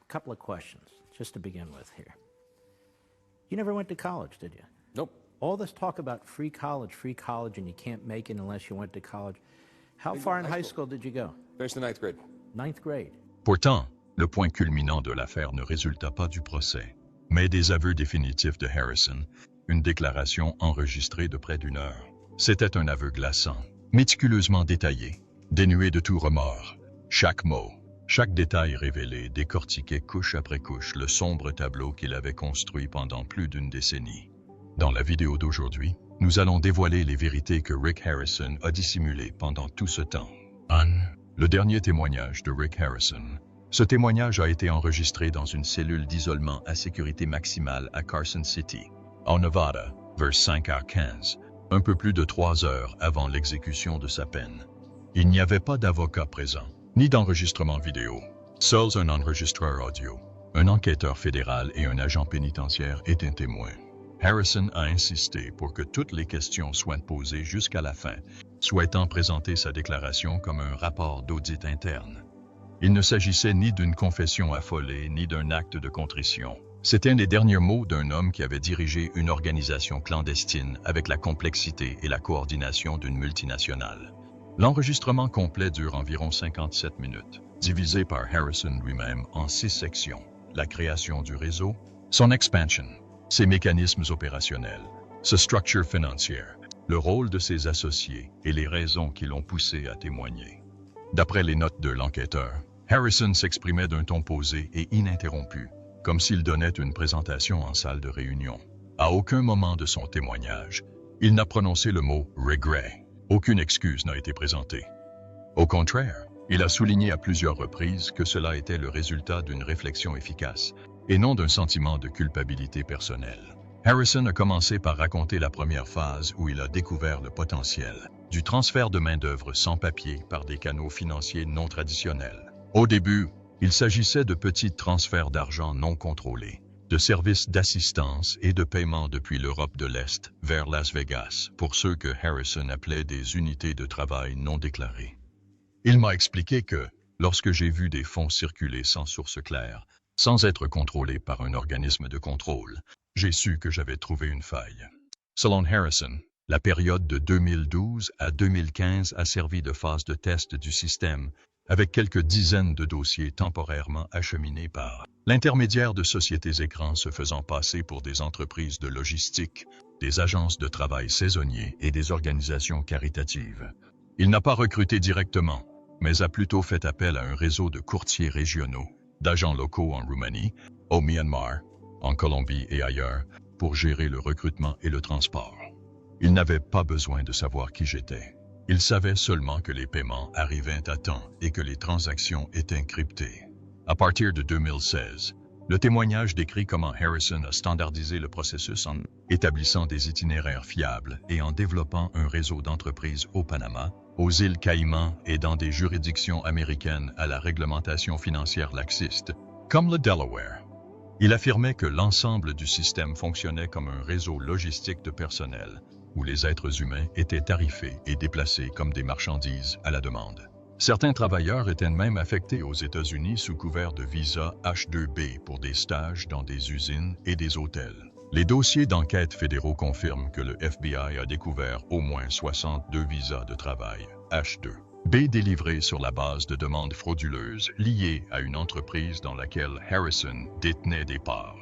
Couple of questions, just to begin with here. You never went to college, did you? Nope. All this talk about free college, and you can't make it unless you went to college. How far in high school did you go? Finished the ninth grade. Ninth grade. Pourtant, le point culminant de l'affaire ne résulta pas du procès, mais des aveux définitifs de Harrison, une déclaration enregistrée de près d'1 heure. C'était un aveu glaçant, méticuleusement détaillé, dénué de tout remords. Chaque mot, chaque détail révélé décortiquait couche après couche le sombre tableau qu'il avait construit pendant plus d'1 décennie. Dans la vidéo d'aujourd'hui, nous allons dévoiler les vérités que Rick Harrison a dissimulées pendant tout ce temps. Le dernier témoignage de Rick Harrison. Ce témoignage a été enregistré dans une cellule d'isolement à sécurité maximale à Carson City, en Nevada, vers 5h15, un peu plus de 3 heures avant l'exécution de sa peine. Il n'y avait pas d'avocat présent, ni d'enregistrement vidéo, seuls un enregistreur audio. Un enquêteur fédéral et un agent pénitentiaire étaient témoins. Harrison a insisté pour que toutes les questions soient posées jusqu'à la fin, souhaitant présenter sa déclaration comme un rapport d'audit interne. Il ne s'agissait ni d'une confession affolée, ni d'un acte de contrition. C'était les derniers mots d'un homme qui avait dirigé une organisation clandestine avec la complexité et la coordination d'une multinationale. L'enregistrement complet dure environ 57 minutes, divisé par Harrison lui-même en 6 sections. La création du réseau, son expansion, ses mécanismes opérationnels, sa structure financière, le rôle de ses associés et les raisons qui l'ont poussé à témoigner. D'après les notes de l'enquêteur, Harrison s'exprimait d'un ton posé et ininterrompu, comme s'il donnait une présentation en salle de réunion. À aucun moment de son témoignage, il n'a prononcé le mot « regret ». Aucune excuse n'a été présentée. Au contraire, il a souligné à plusieurs reprises que cela était le résultat d'une réflexion efficace et non d'un sentiment de culpabilité personnelle. Harrison a commencé par raconter la première phase où il a découvert le potentiel du transfert de main-d'œuvre sans papier par des canaux financiers non traditionnels. Au début, il s'agissait de petits transferts d'argent non contrôlés, de services d'assistance et de paiement depuis l'Europe de l'Est vers Las Vegas pour ceux que Harrison appelait des unités de travail non déclarées. Il m'a expliqué que, lorsque j'ai vu des fonds circuler sans source claire, sans être contrôlés par un organisme de contrôle, j'ai su que j'avais trouvé une faille. Selon Harrison, la période de 2012 à 2015 a servi de phase de test du système, avec quelques dizaines de dossiers temporairement acheminés par l'intermédiaire de sociétés écrans se faisant passer pour des entreprises de logistique, des agences de travail saisonniers et des organisations caritatives. Il n'a pas recruté directement, mais a plutôt fait appel à un réseau de courtiers régionaux, d'agents locaux en Roumanie, au Myanmar, en Colombie et ailleurs, pour gérer le recrutement et le transport. Il n'avait pas besoin de savoir qui j'étais. Il savait seulement que les paiements arrivaient à temps et que les transactions étaient cryptées. À partir de 2016, le témoignage décrit comment Harrison a standardisé le processus en établissant des itinéraires fiables et en développant un réseau d'entreprises au Panama, aux îles Caïmans et dans des juridictions américaines à la réglementation financière laxiste, comme le Delaware. Il affirmait que l'ensemble du système fonctionnait comme un réseau logistique de personnel, où les êtres humains étaient tarifés et déplacés comme des marchandises à la demande. Certains travailleurs étaient même affectés aux États-Unis sous couvert de visa H-2B pour des stages dans des usines et des hôtels. Les dossiers d'enquête fédéraux confirment que le FBI a découvert au moins 62 visas de travail H-2B délivrés sur la base de demandes frauduleuses liées à une entreprise dans laquelle Harrison détenait des parts.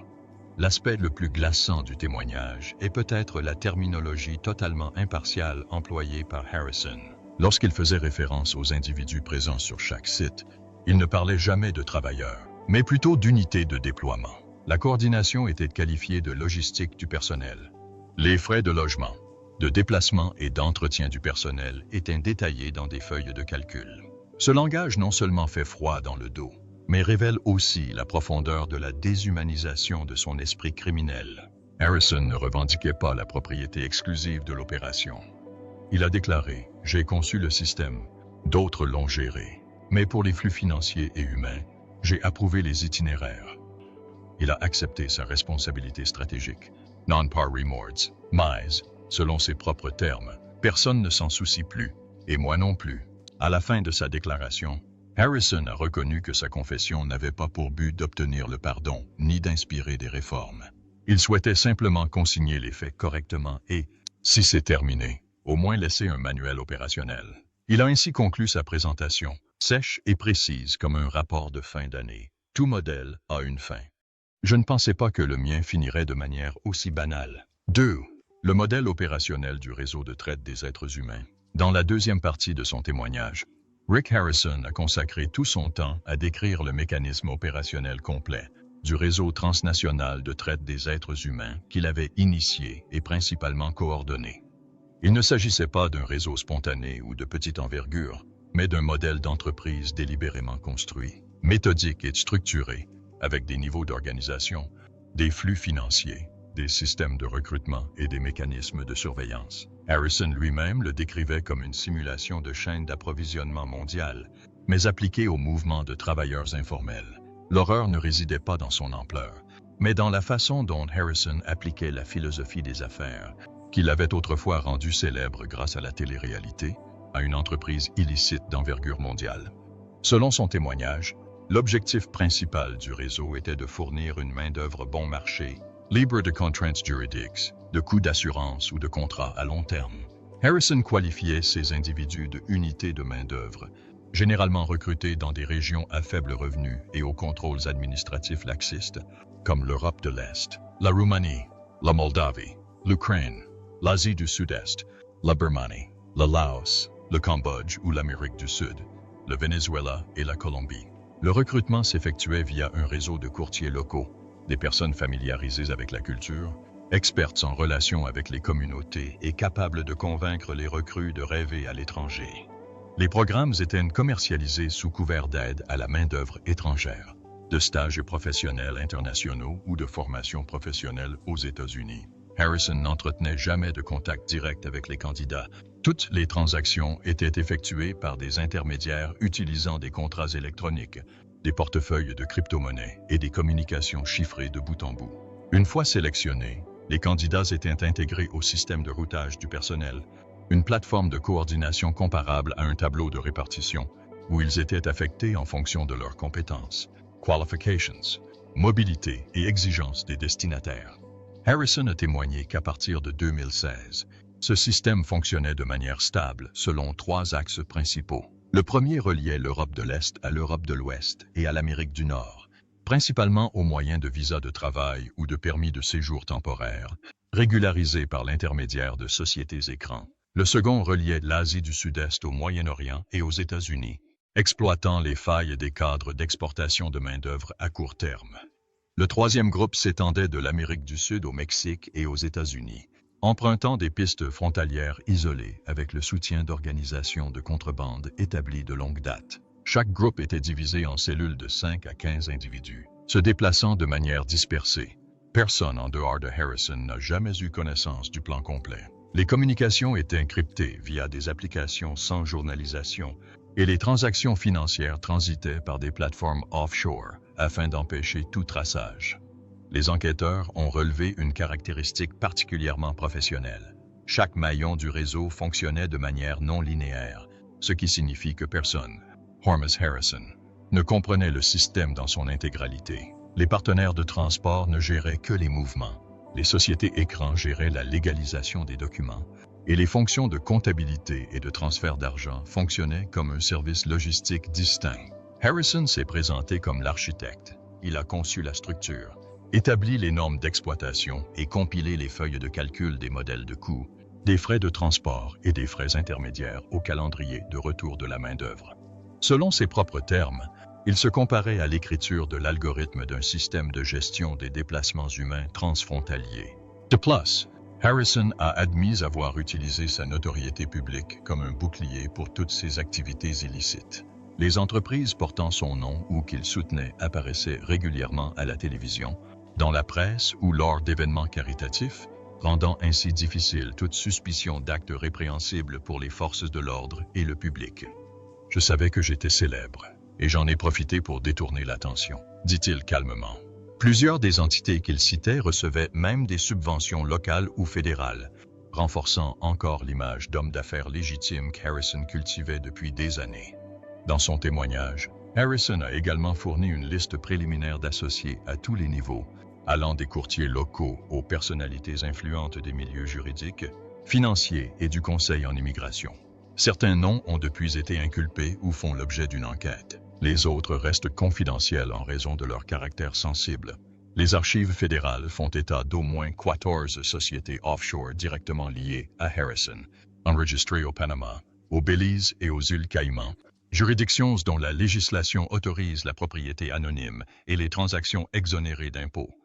L'aspect le plus glaçant du témoignage est peut-être la terminologie totalement impartiale employée par Harrison. Lorsqu'il faisait référence aux individus présents sur chaque site, il ne parlait jamais de travailleurs, mais plutôt d'unités de déploiement. La coordination était qualifiée de logistique du personnel. Les frais de logement, de déplacement et d'entretien du personnel étaient détaillés dans des feuilles de calcul. Ce langage non seulement fait froid dans le dos, mais révèle aussi la profondeur de la déshumanisation de son esprit criminel. Harrison ne revendiquait pas la propriété exclusive de l'opération. Il a déclaré « J'ai conçu le système, d'autres l'ont géré, mais pour les flux financiers et humains, j'ai approuvé les itinéraires. » Il a accepté sa responsabilité stratégique, non par remords, mais, selon ses propres termes, personne ne s'en soucie plus, et moi non plus. À la fin de sa déclaration, Harrison a reconnu que sa confession n'avait pas pour but d'obtenir le pardon, ni d'inspirer des réformes. Il souhaitait simplement consigner les faits correctement et, si c'est terminé, au moins laisser un manuel opérationnel. Il a ainsi conclu sa présentation, sèche et précise comme un rapport de fin d'année. Tout modèle a une fin. Je ne pensais pas que le mien finirait de manière aussi banale. 2. Le modèle opérationnel du réseau de traite des êtres humains. Dans la deuxième partie de son témoignage, Rick Harrison a consacré tout son temps à décrire le mécanisme opérationnel complet du réseau transnational de traite des êtres humains qu'il avait initié et principalement coordonné. Il ne s'agissait pas d'un réseau spontané ou de petite envergure, mais d'un modèle d'entreprise délibérément construit, méthodique et structuré, avec des niveaux d'organisation, des flux financiers, des systèmes de recrutement et des mécanismes de surveillance. Harrison lui-même le décrivait comme une simulation de chaîne d'approvisionnement mondiale, mais appliquée au mouvement de travailleurs informels. L'horreur ne résidait pas dans son ampleur, mais dans la façon dont Harrison appliquait la philosophie des affaires, qu'il avait autrefois rendue célèbre grâce à la télé-réalité, à une entreprise illicite d'envergure mondiale. Selon son témoignage, l'objectif principal du réseau était de fournir une main-d'œuvre bon marché, libre de contraintes juridiques, de coûts d'assurance ou de contrats à long terme. Harrison qualifiait ces individus de unités de main-d'œuvre, généralement recrutés dans des régions à faible revenu et aux contrôles administratifs laxistes, comme l'Europe de l'Est, la Roumanie, la Moldavie, l'Ukraine, l'Asie du Sud-Est, la Birmanie, le Laos, le Cambodge ou l'Amérique du Sud, le Venezuela et la Colombie. Le recrutement s'effectuait via un réseau de courtiers locaux, des personnes familiarisées avec la culture, expertes en relation avec les communautés et capables de convaincre les recrues de rêver à l'étranger. Les programmes étaient commercialisés sous couvert d'aide à la main-d'œuvre étrangère, de stages professionnels internationaux ou de formations professionnelles aux États-Unis. Harrison n'entretenait jamais de contact direct avec les candidats. Toutes les transactions étaient effectuées par des intermédiaires utilisant des contrats électroniques, des portefeuilles de crypto-monnaies et des communications chiffrées de bout en bout. Une fois sélectionnés, les candidats étaient intégrés au système de routage du personnel, une plateforme de coordination comparable à un tableau de répartition, où ils étaient affectés en fonction de leurs compétences, qualifications, mobilité et exigences des destinataires. Harrison a témoigné qu'à partir de 2016, ce système fonctionnait de manière stable selon 3 axes principaux. Le premier reliait l'Europe de l'Est à l'Europe de l'Ouest et à l'Amérique du Nord, principalement au moyen de visas de travail ou de permis de séjour temporaires, régularisés par l'intermédiaire de sociétés écrans. Le second reliait l'Asie du Sud-Est au Moyen-Orient et aux États-Unis, exploitant les failles des cadres d'exportation de main-d'œuvre à court terme. Le troisième groupe s'étendait de l'Amérique du Sud au Mexique et aux États-Unis, empruntant des pistes frontalières isolées avec le soutien d'organisations de contrebande établies de longue date. Chaque groupe était divisé en cellules de 5 à 15 individus, se déplaçant de manière dispersée. Personne en dehors de Harrison n'a jamais eu connaissance du plan complet. Les communications étaient encryptées via des applications sans journalisation et les transactions financières transitaient par des plateformes offshore afin d'empêcher tout traçage. Les enquêteurs ont relevé une caractéristique particulièrement professionnelle. Chaque maillon du réseau fonctionnait de manière non linéaire, ce qui signifie que personne, Hormus Harrison, ne comprenait le système dans son intégralité. Les partenaires de transport ne géraient que les mouvements. Les sociétés écrans géraient la légalisation des documents et les fonctions de comptabilité et de transfert d'argent fonctionnaient comme un service logistique distinct. Harrison s'est présenté comme l'architecte. Il a conçu la structure, établi les normes d'exploitation et compilé les feuilles de calcul des modèles de coûts, des frais de transport et des frais intermédiaires au calendrier de retour de la main-d'œuvre. Selon ses propres termes, il se comparait à l'écriture de l'algorithme d'un système de gestion des déplacements humains transfrontaliers. De plus, Harrison a admis avoir utilisé sa notoriété publique comme un bouclier pour toutes ses activités illicites. Les entreprises portant son nom ou qu'il soutenait apparaissaient régulièrement à la télévision, dans la presse ou lors d'événements caritatifs, rendant ainsi difficile toute suspicion d'actes répréhensibles pour les forces de l'ordre et le public. « Je savais que j'étais célèbre, et j'en ai profité pour détourner l'attention, » dit-il calmement. Plusieurs des entités qu'il citait recevaient même des subventions locales ou fédérales, renforçant encore l'image d'homme d'affaires légitime qu'Harrison cultivait depuis des années. Dans son témoignage, Harrison a également fourni une liste préliminaire d'associés à tous les niveaux, allant des courtiers locaux aux personnalités influentes des milieux juridiques, financiers et du conseil en immigration. Certains noms ont depuis été inculpés ou font l'objet d'une enquête. Les autres restent confidentiels en raison de leur caractère sensible. Les archives fédérales font état d'au moins 14 sociétés offshore directement liées à Harrison, enregistrées au Panama, au Belize et aux îles Caïmans, juridictions dont la législation autorise la propriété anonyme et les transactions exonérées d'impôts.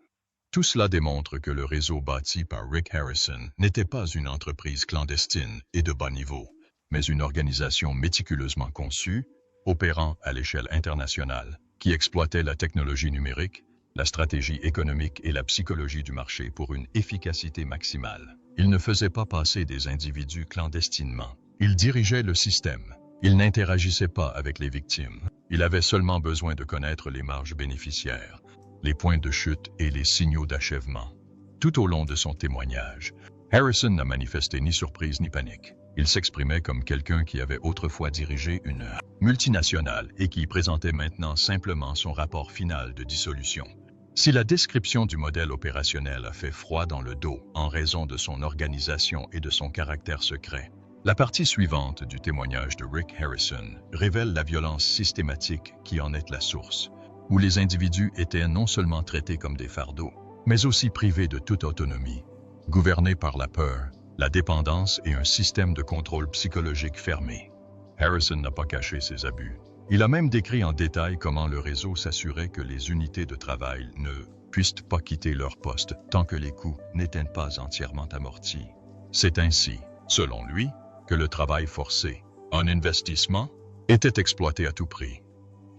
Tout cela démontre que le réseau bâti par Rick Harrison n'était pas une entreprise clandestine et de bas niveau, mais une organisation méticuleusement conçue, opérant à l'échelle internationale, qui exploitait la technologie numérique, la stratégie économique et la psychologie du marché pour une efficacité maximale. Il ne faisait pas passer des individus clandestinement. Il dirigeait le système. Il n'interagissait pas avec les victimes. Il avait seulement besoin de connaître les marges bénéficiaires, les points de chute et les signaux d'achèvement. Tout au long de son témoignage, Harrison n'a manifesté ni surprise ni panique. Il s'exprimait comme quelqu'un qui avait autrefois dirigé une multinationale et qui présentait maintenant simplement son rapport final de dissolution. Si la description du modèle opérationnel a fait froid dans le dos en raison de son organisation et de son caractère secret, la partie suivante du témoignage de Rick Harrison révèle la violence systématique qui en est la source, où les individus étaient non seulement traités comme des fardeaux, mais aussi privés de toute autonomie, gouvernés par la peur, la dépendance et un système de contrôle psychologique fermé. Harrison n'a pas caché ses abus. Il a même décrit en détail comment le réseau s'assurait que les unités de travail ne puissent pas quitter leur poste tant que les coûts n'étaient pas entièrement amortis. C'est ainsi, selon lui, que le travail forcé, un investissement, était exploité à tout prix.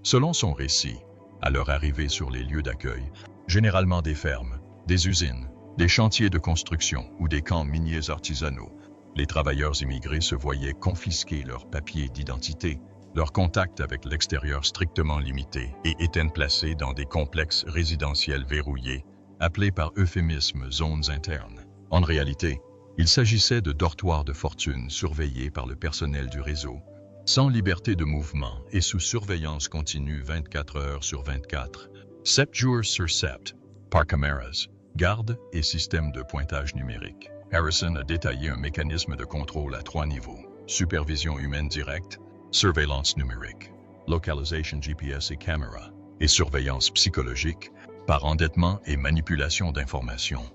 Selon son récit, à leur arrivée sur les lieux d'accueil, généralement des fermes, des usines, des chantiers de construction ou des camps miniers artisanaux, les travailleurs immigrés se voyaient confisquer leurs papiers d'identité, leurs contacts avec l'extérieur strictement limités et étaient placés dans des complexes résidentiels verrouillés, appelés par euphémisme zones internes. En réalité, il s'agissait de dortoirs de fortune surveillés par le personnel du réseau, sans liberté de mouvement et sous surveillance continue 24 heures sur 24, 7 jours sur 7, par caméras, gardes et systèmes de pointage numérique. Harrison a détaillé un mécanisme de contrôle à 3 niveaux: supervision humaine directe, surveillance numérique, localisation GPS et caméra, et surveillance psychologique par endettement et manipulation d'informations.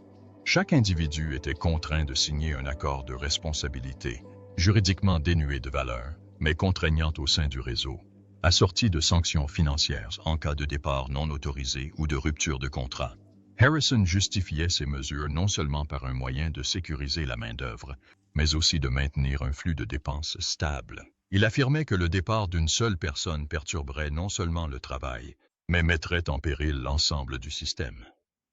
Chaque individu était contraint de signer un accord de responsabilité, juridiquement dénué de valeur, mais contraignant au sein du réseau, assorti de sanctions financières en cas de départ non autorisé ou de rupture de contrat. Harrison justifiait ces mesures non seulement par un moyen de sécuriser la main-d'œuvre, mais aussi de maintenir un flux de dépenses stable. Il affirmait que le départ d'une seule personne perturberait non seulement le travail, mais mettrait en péril l'ensemble du système.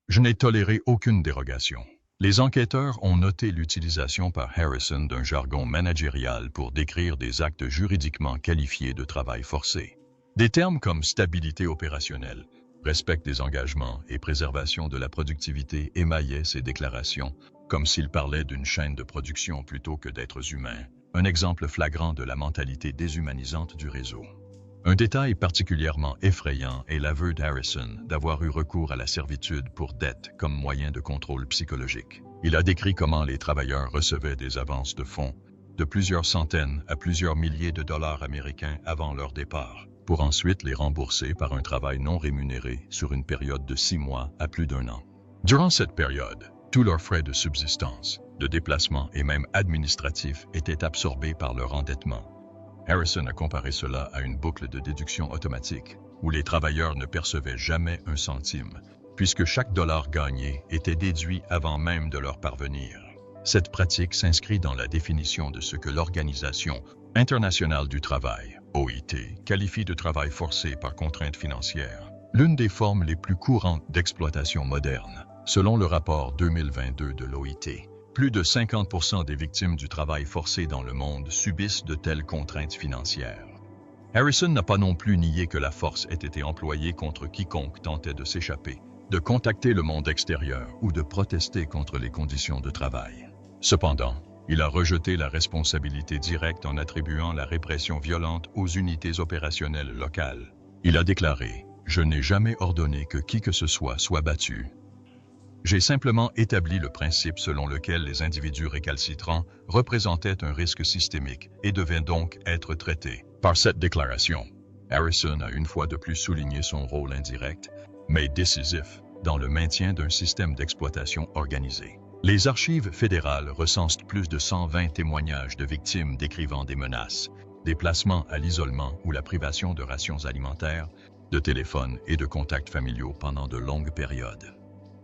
Je n'ai toléré aucune dérogation. Les enquêteurs ont noté l'utilisation par Harrison d'un jargon managérial pour décrire des actes juridiquement qualifiés de travail forcé. Des termes comme stabilité opérationnelle, respect des engagements et préservation de la productivité émaillaient ces déclarations, comme s'il parlait d'une chaîne de production plutôt que d'êtres humains, un exemple flagrant de la mentalité déshumanisante du réseau. Un détail particulièrement effrayant est l'aveu d'Harrison d'avoir eu recours à la servitude pour dette comme moyen de contrôle psychologique. Il a décrit comment les travailleurs recevaient des avances de fonds de plusieurs centaines à plusieurs milliers de dollars américains avant leur départ, pour ensuite les rembourser par un travail non rémunéré sur une période de 6 mois à plus d'1 an. Durant cette période, tous leurs frais de subsistance, de déplacement et même administratifs étaient absorbés par leur endettement. Harrison a comparé cela à une boucle de déduction automatique, où les travailleurs ne percevaient jamais un centime, puisque chaque dollar gagné était déduit avant même de leur parvenir. Cette pratique s'inscrit dans la définition de ce que l'Organisation internationale du travail, OIT, qualifie de travail forcé par contrainte financière, l'une des formes les plus courantes d'exploitation moderne. Selon le rapport 2022 de l'OIT, plus de 50% des victimes du travail forcé dans le monde subissent de telles contraintes financières. Harrison n'a pas non plus nié que la force ait été employée contre quiconque tentait de s'échapper, de contacter le monde extérieur ou de protester contre les conditions de travail. Cependant, Il a rejeté la responsabilité directe en attribuant la répression violente aux unités opérationnelles locales. Il a déclaré « Je n'ai jamais ordonné que qui que ce soit battu. J'ai simplement établi le principe selon lequel les individus récalcitrants représentaient un risque systémique et devaient donc être traités. » Par cette déclaration, Harrison a une fois de plus souligné son rôle indirect, mais décisif, dans le maintien d'un système d'exploitation organisé. Les archives fédérales recensent plus de 120 témoignages de victimes décrivant des menaces, des placements à l'isolement ou la privation de rations alimentaires, de téléphone et de contacts familiaux pendant de longues périodes.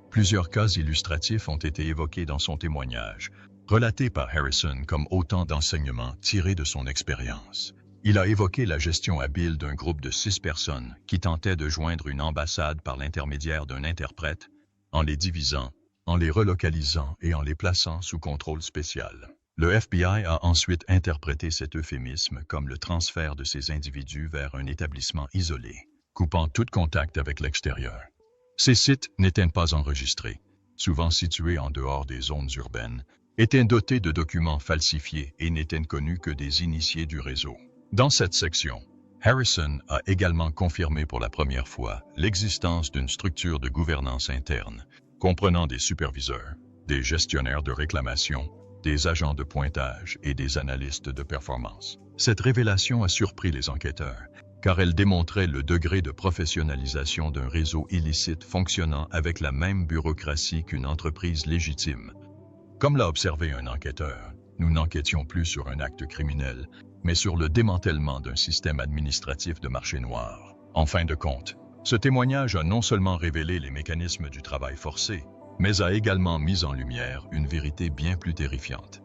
Plusieurs cas illustratifs ont été évoqués dans son témoignage, relatés par Harrison comme autant d'enseignements tirés de son expérience. Il a évoqué la gestion habile d'un groupe de 6 personnes qui tentaient de joindre une ambassade par l'intermédiaire d'un interprète, en les divisant, en les relocalisant et en les plaçant sous contrôle spécial. Le FBI a ensuite interprété cet euphémisme comme le transfert de ces individus vers un établissement isolé, coupant tout contact avec l'extérieur. Ces sites n'étaient pas enregistrés, souvent situés en dehors des zones urbaines, étaient dotés de documents falsifiés et n'étaient connus que des initiés du réseau. Dans cette section, Harrison a également confirmé pour la première fois l'existence d'une structure de gouvernance interne, comprenant des superviseurs, des gestionnaires de réclamation, des agents de pointage et des analystes de performance. Cette révélation a surpris les enquêteurs, car elle démontrait le degré de professionnalisation d'un réseau illicite fonctionnant avec la même bureaucratie qu'une entreprise légitime. Comme l'a observé un enquêteur, nous n'enquêtions plus sur un acte criminel, mais sur le démantèlement d'un système administratif de marché noir. En fin de compte, ce témoignage a non seulement révélé les mécanismes du travail forcé, mais a également mis en lumière une vérité bien plus terrifiante.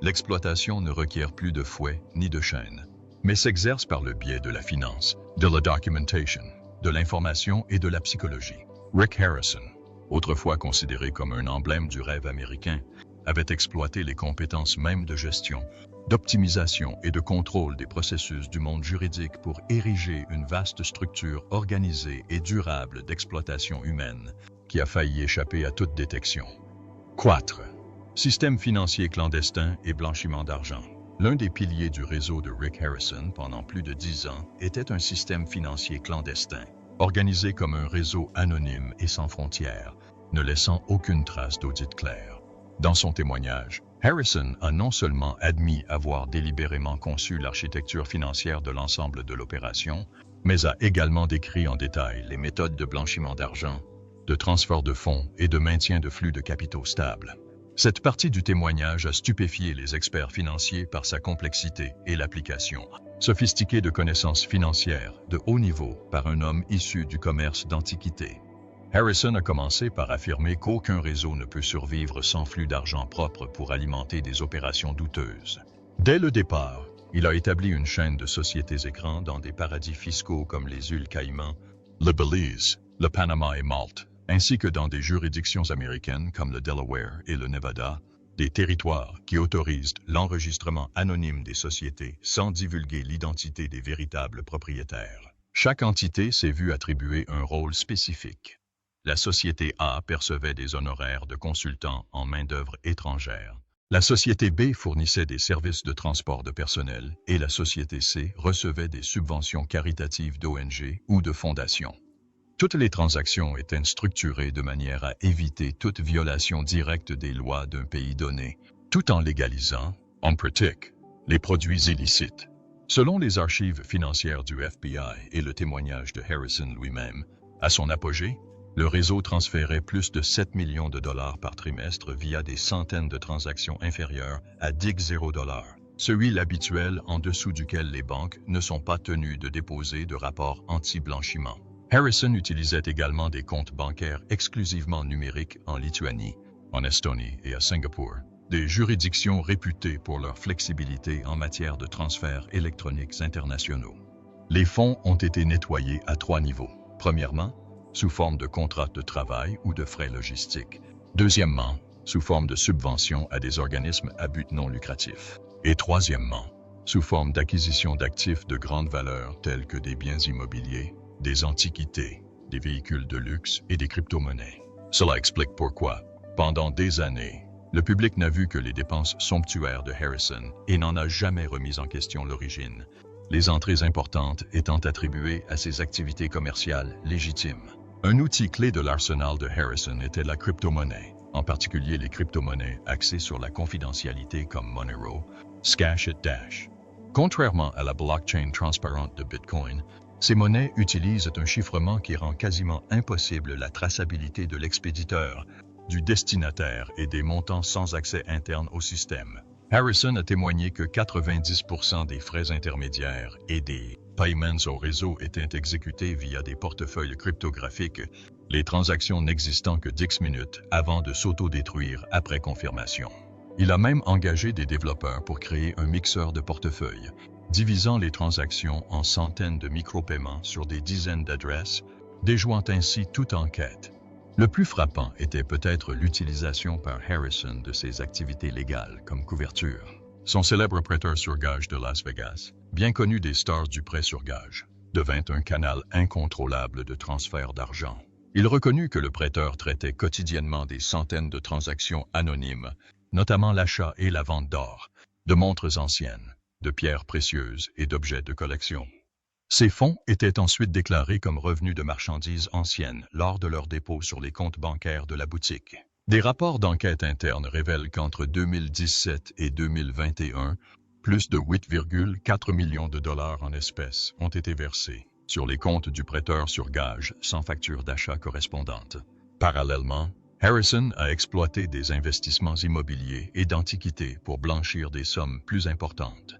L'exploitation ne requiert plus de fouet ni de chaîne, mais s'exerce par le biais de la finance, de la documentation, de l'information et de la psychologie. Rick Harrison, autrefois considéré comme un emblème du rêve américain, avait exploité les compétences mêmes de gestion, d'optimisation et de contrôle des processus du monde juridique pour ériger une vaste structure organisée et durable d'exploitation humaine qui a failli échapper à toute détection. 4. Système financier clandestin et blanchiment d'argent. L'un des piliers du réseau de Rick Harrison pendant plus de 10 ans était un système financier clandestin, organisé comme un réseau anonyme et sans frontières, ne laissant aucune trace d'audit clair. Dans son témoignage, Harrison a non seulement admis avoir délibérément conçu l'architecture financière de l'ensemble de l'opération, mais a également décrit en détail les méthodes de blanchiment d'argent, de transfert de fonds et de maintien de flux de capitaux stables. Cette partie du témoignage a stupéfié les experts financiers par sa complexité et l'application sophistiquée de connaissances financières de haut niveau par un homme issu du commerce d'antiquités. Harrison a commencé par affirmer qu'aucun réseau ne peut survivre sans flux d'argent propre pour alimenter des opérations douteuses. Dès le départ, il a établi une chaîne de sociétés écrans dans des paradis fiscaux comme les îles Caïmans, le Belize, le Panama et Malte, ainsi que dans des juridictions américaines comme le Delaware et le Nevada, des territoires qui autorisent l'enregistrement anonyme des sociétés sans divulguer l'identité des véritables propriétaires. Chaque entité s'est vue attribuer un rôle spécifique. La société A percevait des honoraires de consultants en main-d'œuvre étrangère. La société B fournissait des services de transport de personnel et la société C recevait des subventions caritatives d'ONG ou de fondations. Toutes les transactions étaient structurées de manière à éviter toute violation directe des lois d'un pays donné, tout en légalisant, en pratique, les produits illicites. Selon les archives financières du FBI et le témoignage de Harrison lui-même, à son apogée, le réseau transférait plus de 7 millions de dollars par trimestre via des centaines de transactions inférieures à 10 $, celui habituel en dessous duquel les banques ne sont pas tenues de déposer de rapports anti-blanchiment. Harrison utilisait également des comptes bancaires exclusivement numériques en Lituanie, en Estonie et à Singapour, des juridictions réputées pour leur flexibilité en matière de transferts électroniques internationaux. Les fonds ont été nettoyés à 3 niveaux. Premièrement, sous forme de contrats de travail ou de frais logistiques. Deuxièmement, sous forme de subventions à des organismes à but non lucratif. Et troisièmement, sous forme d'acquisition d'actifs de grande valeur tels que des biens immobiliers, des antiquités, des véhicules de luxe et des crypto-monnaies. Cela explique pourquoi, pendant des années, Le public n'a vu que les dépenses somptuaires de Harrison et n'en a jamais remis en question l'origine, les entrées importantes étant attribuées à ses activités commerciales légitimes. Un outil clé de l'arsenal de Harrison était la crypto-monnaie, en particulier les crypto-monnaies axées sur la confidentialité comme Monero, Scash et Dash. Contrairement à la blockchain transparente de Bitcoin, ces monnaies utilisent un chiffrement qui rend quasiment impossible la traçabilité de l'expéditeur, du destinataire et des montants sans accès interne au système. Harrison a témoigné que 90% des frais intermédiaires et des payments au réseau étaient exécutés via des portefeuilles cryptographiques, les transactions n'existant que 10 minutes avant de s'auto-détruire après confirmation. Il a même engagé des développeurs pour créer un mixeur de portefeuilles, divisant les transactions en centaines de micro-paiements sur des dizaines d'adresses, déjouant ainsi toute enquête. Le plus frappant était peut-être l'utilisation par Harrison de ses activités légales comme couverture. Son célèbre prêteur sur gage de Las Vegas, bien connu des stars du prêt sur gage, devint un canal incontrôlable de transfert d'argent. Il reconnut que le prêteur traitait quotidiennement des centaines de transactions anonymes, notamment l'achat et la vente d'or, de montres anciennes, de pierres précieuses et d'objets de collection. Ces fonds étaient ensuite déclarés comme revenus de marchandises anciennes lors de leur dépôt sur les comptes bancaires de la boutique. Des rapports d'enquête interne révèlent qu'entre 2017 et 2021, plus de 8,4 millions de dollars en espèces ont été versés sur les comptes du prêteur sur gage sans facture d'achat correspondante. Parallèlement, Harrison a exploité des investissements immobiliers et d'antiquités pour blanchir des sommes plus importantes.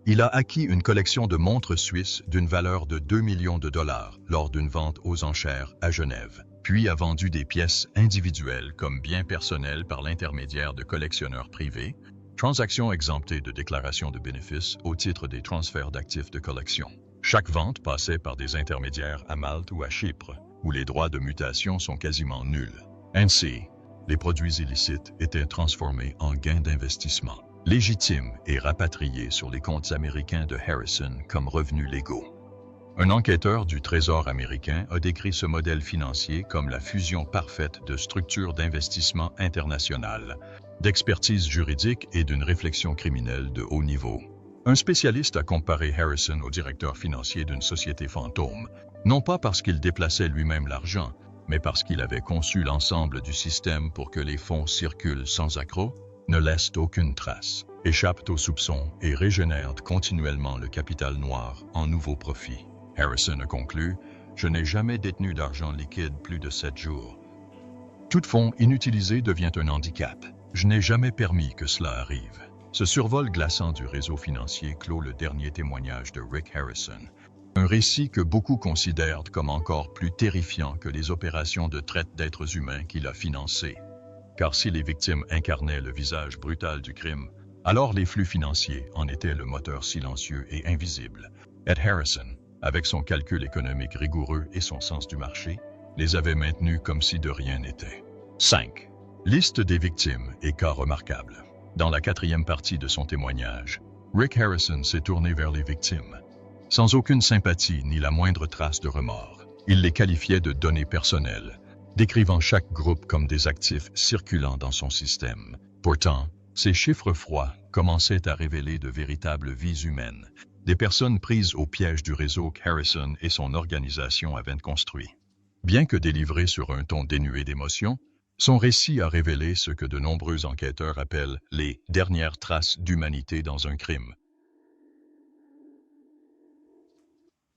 Il a acquis une collection de montres suisses d'une valeur de 2 millions de dollars lors d'une vente aux enchères à Genève, puis a vendu des pièces individuelles comme biens personnels par l'intermédiaire de collectionneurs privés, transactions exemptées de déclaration de bénéfices au titre des transferts d'actifs de collection. Chaque vente passait par des intermédiaires à Malte ou à Chypre, où les droits de mutation sont quasiment nuls. Ainsi, les produits illicites étaient transformés en gains d'investissement, légitimes et rapatriés sur les comptes américains de Harrison comme revenus légaux. Un enquêteur du Trésor américain a décrit ce modèle financier comme la fusion parfaite de structures d'investissement internationales, d'expertise juridique et d'une réflexion criminelle de haut niveau. Un spécialiste a comparé Harrison au directeur financier d'une société fantôme, non pas parce qu'il déplaçait lui-même l'argent, mais parce qu'il avait conçu l'ensemble du système pour que les fonds circulent sans accroc, ne laissent aucune trace, échappent aux soupçons et régénèrent continuellement le capital noir en nouveaux profits. Harrison a conclu « Je n'ai jamais détenu d'argent liquide plus de 7 jours. Tout fonds inutilisé devient un handicap. Je n'ai jamais permis que cela arrive. » Ce survol glaçant du réseau financier clôt le dernier témoignage de Rick Harrison, un récit que beaucoup considèrent comme encore plus terrifiant que les opérations de traite d'êtres humains qu'il a financées. Car si les victimes incarnaient le visage brutal du crime, alors les flux financiers en étaient le moteur silencieux et invisible. Ed Harrison, avec son calcul économique rigoureux et son sens du marché, les avait maintenus comme si de rien n'était. 5. Liste des victimes et cas remarquables. Dans la 4e partie de son témoignage, Rick Harrison s'est tourné vers les victimes. Sans aucune sympathie ni la moindre trace de remords, il les qualifiait de données personnelles, décrivant chaque groupe comme des actifs circulant dans son système. Pourtant, ces chiffres froids commençaient à révéler de véritables vies humaines, des personnes prises au piège du réseau qu'Harrison et son organisation avaient construit. Bien que délivré sur un ton dénué d'émotion, son récit a révélé ce que de nombreux enquêteurs appellent les dernières traces d'humanité dans un crime.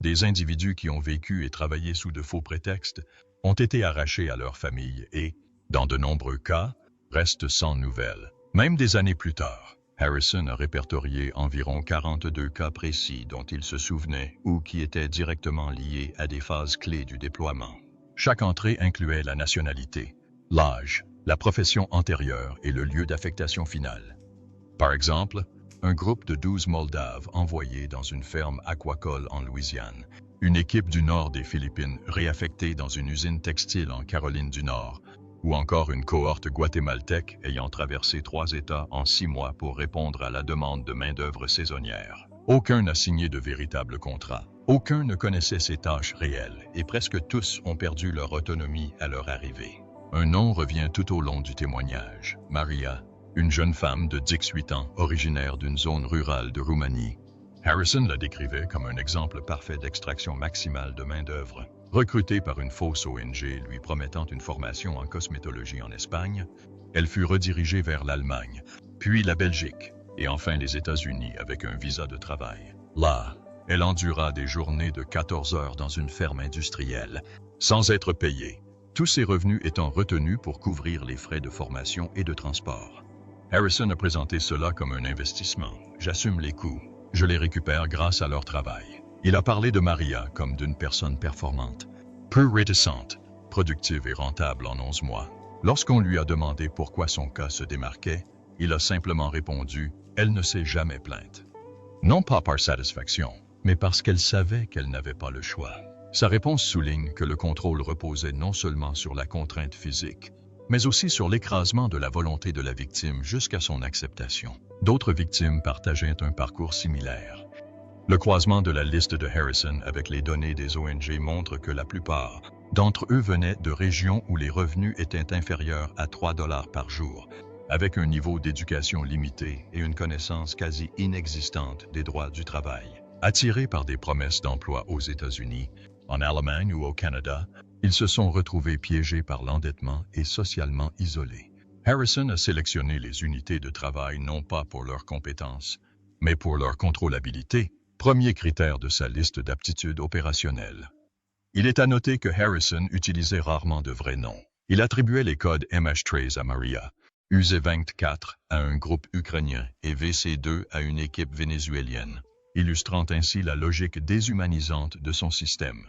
Des individus qui ont vécu et travaillé sous de faux prétextes ont été arrachés à leurs familles et, dans de nombreux cas, restent sans nouvelles. Même des années plus tard, Harrison a répertorié environ 42 cas précis dont il se souvenait ou qui étaient directement liés à des phases clés du déploiement. Chaque entrée incluait la nationalité, l'âge, la profession antérieure et le lieu d'affectation finale. Par exemple, un groupe de 12 Moldaves envoyés dans une ferme aquacole en Louisiane, une équipe du nord des Philippines réaffectée dans une usine textile en Caroline du Nord, ou encore une cohorte guatémaltèque ayant traversé 3 États en 6 mois pour répondre à la demande de main-d'œuvre saisonnière. Aucun n'a signé de véritable contrat. Aucun ne connaissait ses tâches réelles et presque tous ont perdu leur autonomie à leur arrivée. Un nom revient tout au long du témoignage, Maria une jeune femme de 18 ans originaire d'une zone rurale de Roumanie. Harrison la décrivait comme un exemple parfait d'extraction maximale de main-d'œuvre. Recrutée par une fausse ONG lui promettant une formation en cosmétologie en Espagne, elle fut redirigée vers l'Allemagne, puis la Belgique, et enfin les États-Unis avec un visa de travail. Là, elle endura des journées de 14 heures dans une ferme industrielle, sans être payée, tous ses revenus étant retenus pour couvrir les frais de formation et de transport. Harrison a présenté cela comme un investissement. J'assume les coûts. Je les récupère grâce à leur travail. Il a parlé de Maria comme d'une personne performante, peu réticente, productive et rentable en 11 mois. Lorsqu'on lui a demandé pourquoi son cas se démarquait, il a simplement répondu « Elle ne s'est jamais plainte ». Non pas par satisfaction, mais parce qu'elle savait qu'elle n'avait pas le choix. Sa réponse souligne que le contrôle reposait non seulement sur la contrainte physique, mais aussi sur l'écrasement de la volonté de la victime jusqu'à son acceptation. D'autres victimes partageaient un parcours similaire. Le croisement de la liste de Harrison avec les données des ONG montre que la plupart d'entre eux venaient de régions où les revenus étaient inférieurs à 3 $ par jour, avec un niveau d'éducation limité et une connaissance quasi inexistante des droits du travail. Attirés par des promesses d'emploi aux États-Unis, en Allemagne ou au Canada, ils se sont retrouvés piégés par l'endettement et socialement isolés. Harrison a sélectionné les unités de travail non pas pour leurs compétences, mais pour leur contrôlabilité, premier critère de sa liste d'aptitudes opérationnelles. Il est à noter que Harrison utilisait rarement de vrais noms. Il attribuait les codes MH13 à Maria, UZ24 à un groupe ukrainien et VC2 à une équipe vénézuélienne, illustrant ainsi la logique déshumanisante de son système.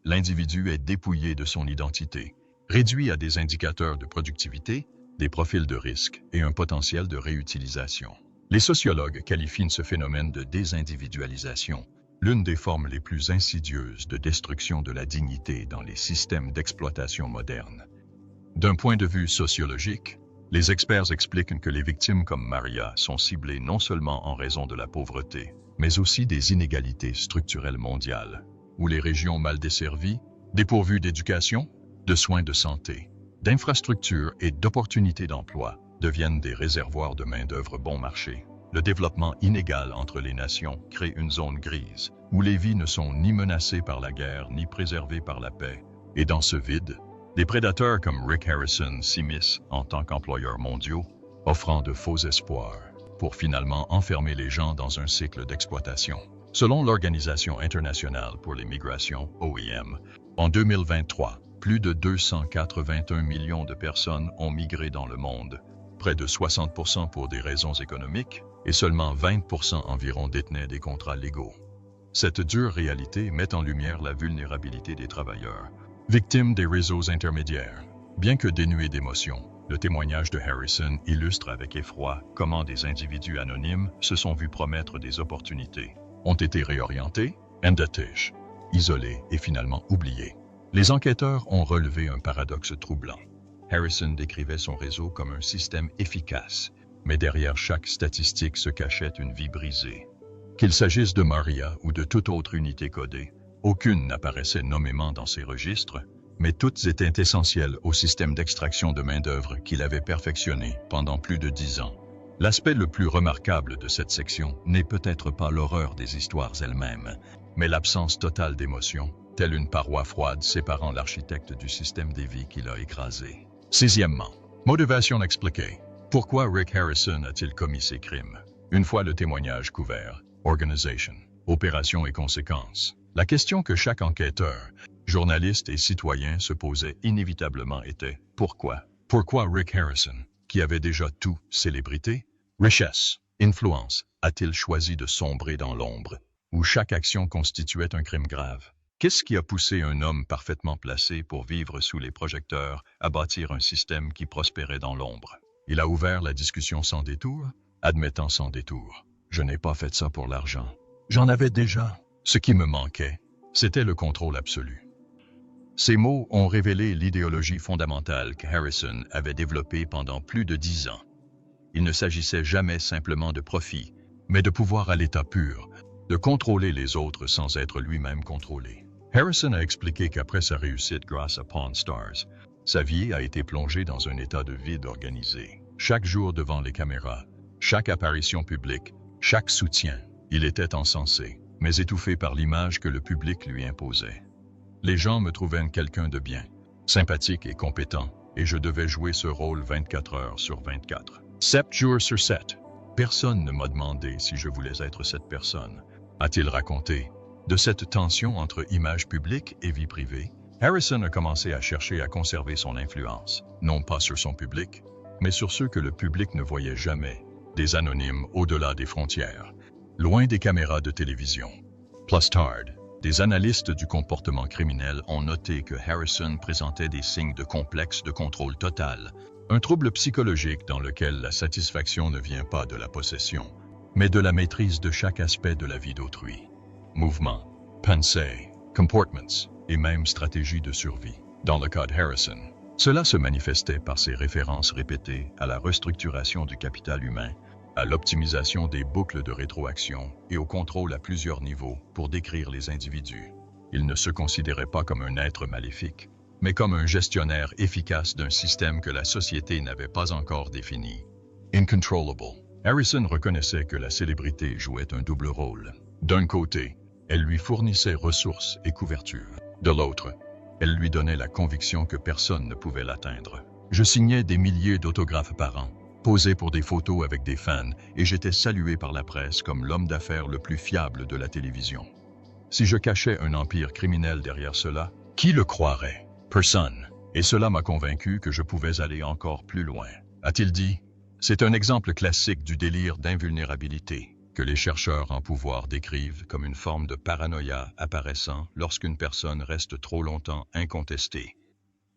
L'individu est dépouillé de son identité, réduit à des indicateurs de productivité, des profils de risque et un potentiel de réutilisation. Les sociologues qualifient ce phénomène de désindividualisation, l'une des formes les plus insidieuses de destruction de la dignité dans les systèmes d'exploitation modernes. D'un point de vue sociologique, les experts expliquent que les victimes comme Maria sont ciblées non seulement en raison de la pauvreté, mais aussi des inégalités structurelles mondiales, où les régions mal desservies, dépourvues d'éducation, de soins de santé, d'infrastructures et d'opportunités d'emploi deviennent des réservoirs de main-d'œuvre bon marché. Le développement inégal entre les nations crée une zone grise, où les vies ne sont ni menacées par la guerre ni préservées par la paix. Et dans ce vide, des prédateurs comme Rick Harrison s'immiscent en tant qu'employeurs mondiaux, offrant de faux espoirs, pour finalement enfermer les gens dans un cycle d'exploitation. Selon l'Organisation internationale pour les migrations, OIM, en 2023, plus de 281 millions de personnes ont migré dans le monde, près de 60% pour des raisons économiques et seulement 20% environ détenaient des contrats légaux. Cette dure réalité met en lumière la vulnérabilité des travailleurs, victimes des réseaux intermédiaires. Bien que dénué d'émotion, le témoignage de Harrison illustre avec effroi comment des individus anonymes se sont vus promettre des opportunités, ont été réorientés, endettés, isolés et finalement oubliés. Les enquêteurs ont relevé un paradoxe troublant. Harrison décrivait son réseau comme un système efficace, mais derrière chaque statistique se cachait une vie brisée. Qu'il s'agisse de Maria ou de toute autre unité codée, aucune n'apparaissait nommément dans ces registres, mais toutes étaient essentielles au système d'extraction de main-d'œuvre qu'il avait perfectionné pendant plus de 10 ans. L'aspect le plus remarquable de cette section n'est peut-être pas l'horreur des histoires elles-mêmes, mais l'absence totale d'émotion, telle une paroi froide séparant l'architecte du système des vies qu'il a écrasé. Sixièmement, motivation expliquée. Pourquoi Rick Harrison a-t-il commis ces crimes? Une fois le témoignage couvert, organisation, opération et conséquences. La question que chaque enquêteur, journaliste et citoyen se posait inévitablement était « Pourquoi? Pourquoi Rick Harrison, qui avait déjà tout, célébrité, richesse, influence, a-t-il choisi de sombrer dans l'ombre, où chaque action constituait un crime grave? Qu'est-ce qui a poussé un homme parfaitement placé pour vivre sous les projecteurs à bâtir un système qui prospérait dans l'ombre? Il a ouvert la discussion sans détour, admettant sans détour. Je n'ai pas fait ça pour l'argent. J'en avais déjà. Ce qui me manquait, c'était le contrôle absolu. Ces mots ont révélé l'idéologie fondamentale que Harrison avait développée pendant plus de 10 ans. Il ne s'agissait jamais simplement de profit, mais de pouvoir à l'état pur, de contrôler les autres sans être lui-même contrôlé. Harrison a expliqué qu'après sa réussite grâce à Pawn Stars, sa vie a été plongée dans un état de vide organisé. Chaque jour devant les caméras, chaque apparition publique, chaque soutien, il était encensé, mais étouffé par l'image que le public lui imposait. Les gens me trouvaient quelqu'un de bien, sympathique et compétent, et je devais jouer ce rôle 24 heures sur 24. 7 jours sur 7. Personne ne m'a demandé si je voulais être cette personne, a-t-il raconté. De cette tension entre image publique et vie privée, Harrison a commencé à chercher à conserver son influence, non pas sur son public, mais sur ceux que le public ne voyait jamais, des anonymes au-delà des frontières, loin des caméras de télévision. Plus tard, des analystes du comportement criminel ont noté que Harrison présentait des signes de complexe de contrôle total, un trouble psychologique dans lequel la satisfaction ne vient pas de la possession, mais de la maîtrise de chaque aspect de la vie d'autrui. Mouvements, pensées, comportements et même stratégies de survie. Dans le cas de Harrison, cela se manifestait par ses références répétées à la restructuration du capital humain, à l'optimisation des boucles de rétroaction et au contrôle à plusieurs niveaux pour décrire les individus. Il ne se considérait pas comme un être maléfique, mais comme un gestionnaire efficace d'un système que la société n'avait pas encore défini. Incontrollable. Harrison reconnaissait que la célébrité jouait un double rôle. D'un côté, elle lui fournissait ressources et couverture. De l'autre, elle lui donnait la conviction que personne ne pouvait l'atteindre. Je signais des milliers d'autographes par an, posais pour des photos avec des fans, et j'étais salué par la presse comme l'homme d'affaires le plus fiable de la télévision. Si je cachais un empire criminel derrière cela, qui le croirait? Personne. Et cela m'a convaincu que je pouvais aller encore plus loin. A-t-il dit? C'est un exemple classique du délire d'invulnérabilité, que les chercheurs en pouvoir décrivent comme une forme de paranoïa apparaissant lorsqu'une personne reste trop longtemps incontestée.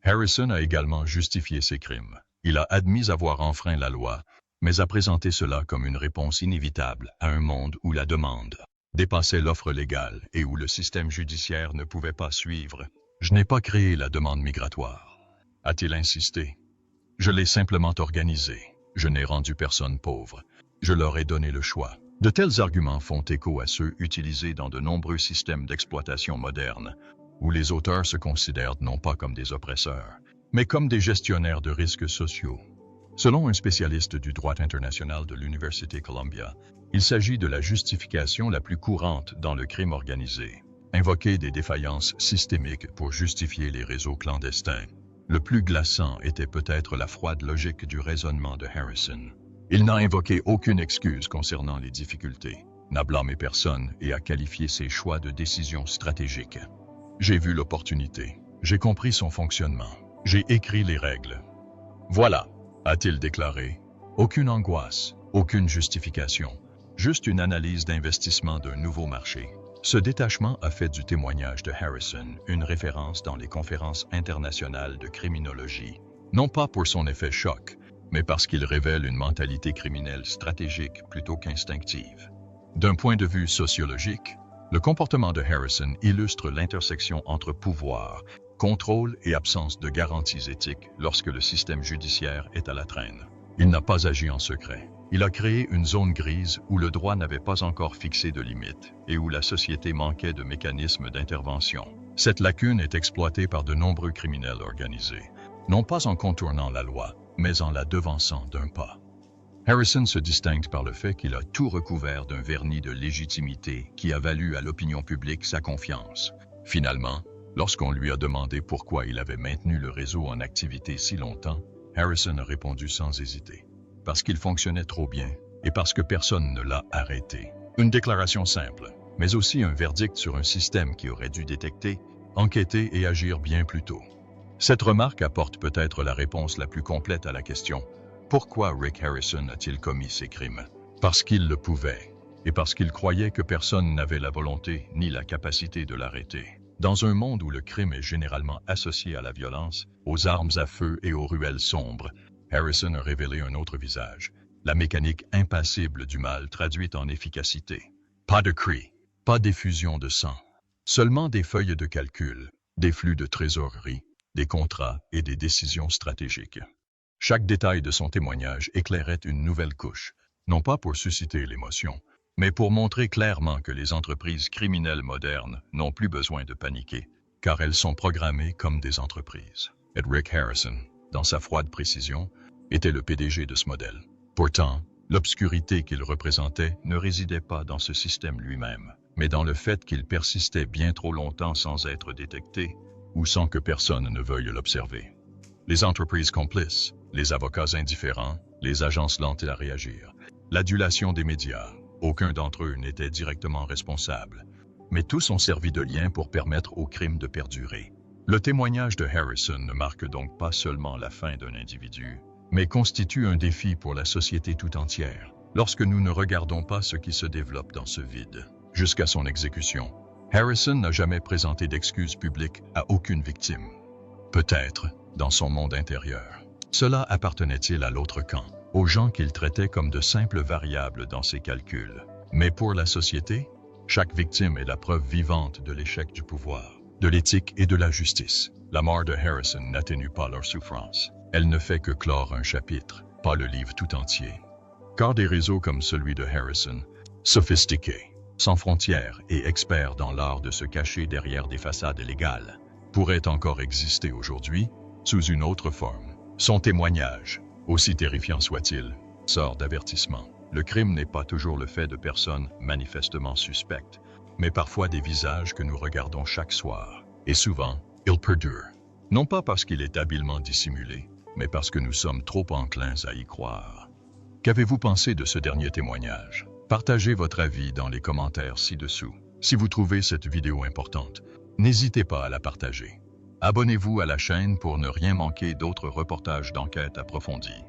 Harrison a également justifié ses crimes. Il a admis avoir enfreint la loi, mais a présenté cela comme une réponse inévitable à un monde où la demande dépassait l'offre légale et où le système judiciaire ne pouvait pas suivre. Je n'ai pas créé la demande migratoire, a-t-il insisté. Je l'ai simplement organisée. Je n'ai rendu personne pauvre. Je leur ai donné le choix. De tels arguments font écho à ceux utilisés dans de nombreux systèmes d'exploitation modernes, où les auteurs se considèrent non pas comme des oppresseurs, mais comme des gestionnaires de risques sociaux. Selon un spécialiste du droit international de l'Université Columbia, il s'agit de la justification la plus courante dans le crime organisé. Invoquer des défaillances systémiques pour justifier les réseaux clandestins. Le plus glaçant était peut-être la froide logique du raisonnement de Harrison. Il n'a invoqué aucune excuse concernant les difficultés, n'a blâmé personne et a qualifié ses choix de décisions stratégiques. J'ai vu l'opportunité. J'ai compris son fonctionnement. J'ai écrit les règles. Voilà, a-t-il déclaré. Aucune angoisse, aucune justification, juste une analyse d'investissement d'un nouveau marché. Ce détachement a fait du témoignage de Harrison une référence dans les conférences internationales de criminologie, non pas pour son effet choc, mais parce qu'il révèle une mentalité criminelle stratégique plutôt qu'instinctive. D'un point de vue sociologique, le comportement de Harrison illustre l'intersection entre pouvoir, contrôle et absence de garanties éthiques lorsque le système judiciaire est à la traîne. Il n'a pas agi en secret. Il a créé une zone grise où le droit n'avait pas encore fixé de limites et où la société manquait de mécanismes d'intervention. Cette lacune est exploitée par de nombreux criminels organisés, non pas en contournant la loi, mais en la devançant d'un pas. Harrison se distingue par le fait qu'il a tout recouvert d'un vernis de légitimité qui a valu à l'opinion publique sa confiance. Finalement, lorsqu'on lui a demandé pourquoi il avait maintenu le réseau en activité si longtemps, Harrison a répondu sans hésiter. Parce qu'il fonctionnait trop bien et parce que personne ne l'a arrêté. Une déclaration simple, mais aussi un verdict sur un système qui aurait dû détecter, enquêter et agir bien plus tôt. Cette remarque apporte peut-être la réponse la plus complète à la question « Pourquoi Rick Harrison a-t-il commis ces crimes ?» Parce qu'il le pouvait, et parce qu'il croyait que personne n'avait la volonté ni la capacité de l'arrêter. Dans un monde où le crime est généralement associé à la violence, aux armes à feu et aux ruelles sombres, Harrison a révélé un autre visage, la mécanique impassible du mal traduite en efficacité. Pas de cris, pas d'effusion de sang, seulement des feuilles de calcul, des flux de trésorerie, des contrats et des décisions stratégiques. Chaque détail de son témoignage éclairait une nouvelle couche, non pas pour susciter l'émotion, mais pour montrer clairement que les entreprises criminelles modernes n'ont plus besoin de paniquer, car elles sont programmées comme des entreprises. Et Rick Harrison, dans sa froide précision, était le PDG de ce modèle. Pourtant, l'obscurité qu'il représentait ne résidait pas dans ce système lui-même, mais dans le fait qu'il persistait bien trop longtemps sans être détecté ou sans que personne ne veuille l'observer. Les entreprises complices, les avocats indifférents, les agences lentes à réagir, l'adulation des médias, aucun d'entre eux n'était directement responsable, mais tous ont servi de lien pour permettre au crime de perdurer. Le témoignage de Harrison ne marque donc pas seulement la fin d'un individu, mais constitue un défi pour la société tout entière, lorsque nous ne regardons pas ce qui se développe dans ce vide. Jusqu'à son exécution, Harrison n'a jamais présenté d'excuses publiques à aucune victime. Peut-être, dans son monde intérieur, cela appartenait-il à l'autre camp, aux gens qu'il traitait comme de simples variables dans ses calculs. Mais pour la société, chaque victime est la preuve vivante de l'échec du pouvoir, de l'éthique et de la justice. La mort de Harrison n'atténue pas leur souffrance. Elle ne fait que clore un chapitre, pas le livre tout entier. Car des réseaux comme celui de Harrison, sophistiqués, sans frontières et experts dans l'art de se cacher derrière des façades légales, pourraient encore exister aujourd'hui, sous une autre forme. Son témoignage, aussi terrifiant soit-il, sort d'avertissement. Le crime n'est pas toujours le fait de personnes manifestement suspectes, mais parfois des visages que nous regardons chaque soir. Et souvent, il perdure. Non pas parce qu'il est habilement dissimulé, mais parce que nous sommes trop enclins à y croire. Qu'avez-vous pensé de ce dernier témoignage? Partagez votre avis dans les commentaires ci-dessous. Si vous trouvez cette vidéo importante, n'hésitez pas à la partager. Abonnez-vous à la chaîne pour ne rien manquer d'autres reportages d'enquête approfondis.